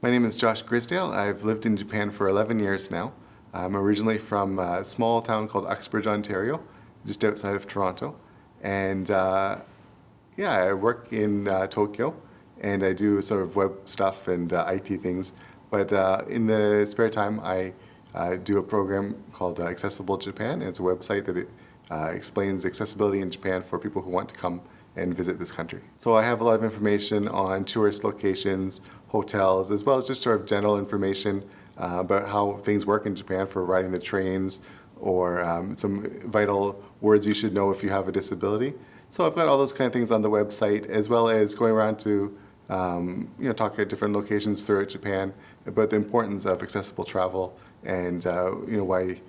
My name is Josh Grisdale. I've lived in Japan for 11 years now. I'm originally from a small town called Uxbridge, Ontario, just outside of Toronto. And I work in Tokyo, and I do sort of web stuff and IT things. But in the spare time, I do a program called Accessible Japan. And it's a website that explains accessibility in Japan for people who want to come and visit this country. So I have a lot of information on tourist locations, hotels, as well as just sort of general information about how things work in Japan for riding the trains, or some vital words you should know if you have a disability. So I've got all those kind of things on the website, as well as going around to talk at different locations throughout Japan about the importance of accessible travel and why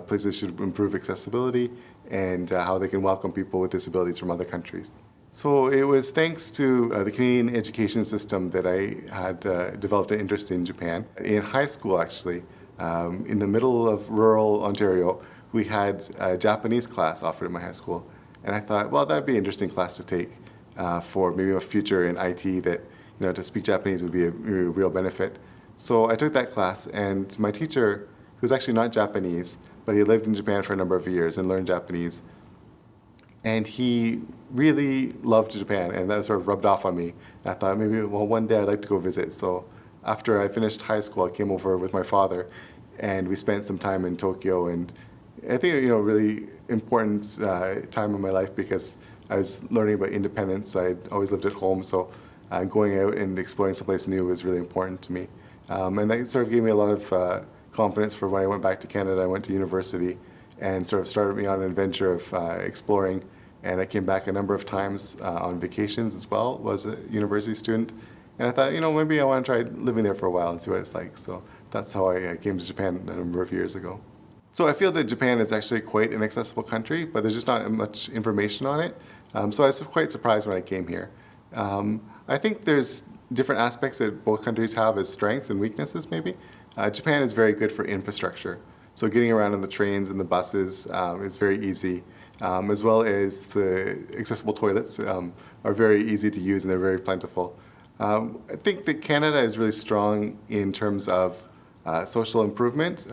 places should improve accessibility and how they can welcome people with disabilities from other countries. So it was thanks to the Canadian education system that I had developed an interest in Japan. In high school, actually, in the middle of rural Ontario, we had a Japanese class offered at my high school. And I thought, well, that'd be an interesting class to take for maybe a future in IT, that to speak Japanese would be a real benefit. So I took that class, and my teacher, who was actually not Japanese, but he lived in Japan for a number of years and learned Japanese, and he really loved Japan, and that sort of rubbed off on me. And I thought maybe, well, one day I'd like to go visit. So after I finished high school, I came over with my father, and we spent some time in Tokyo. And I think really important time in my life, because I was learning about independence. I'd always lived at home, so going out and exploring someplace new was really important to me. And that sort of gave me a lot of confidence for when I went back to Canada. I went to university and sort of started me on an adventure of exploring. And I came back a number of times on vacations as well, was a university student. And I thought, maybe I want to try living there for a while and see what it's like. So that's how I came to Japan a number of years ago. So I feel that Japan is actually quite an accessible country, but there's just not much information on it. So I was quite surprised when I came here. I think there's different aspects that both countries have as strengths and weaknesses, maybe. Japan is very good for infrastructure. So getting around on the trains and the buses is very easy, as well as the accessible toilets are very easy to use, and they're very plentiful. I think that Canada is really strong in terms of social improvement,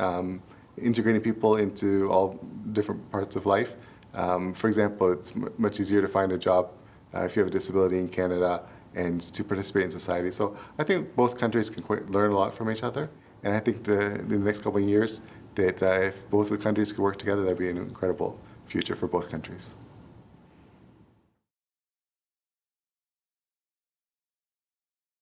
integrating people into all different parts of life. For example, it's much easier to find a job if you have a disability in Canada and to participate in society. So I think both countries can learn a lot from each other. And I think in the next couple of years, that if both the countries could work together, that'd be an incredible future for both countries.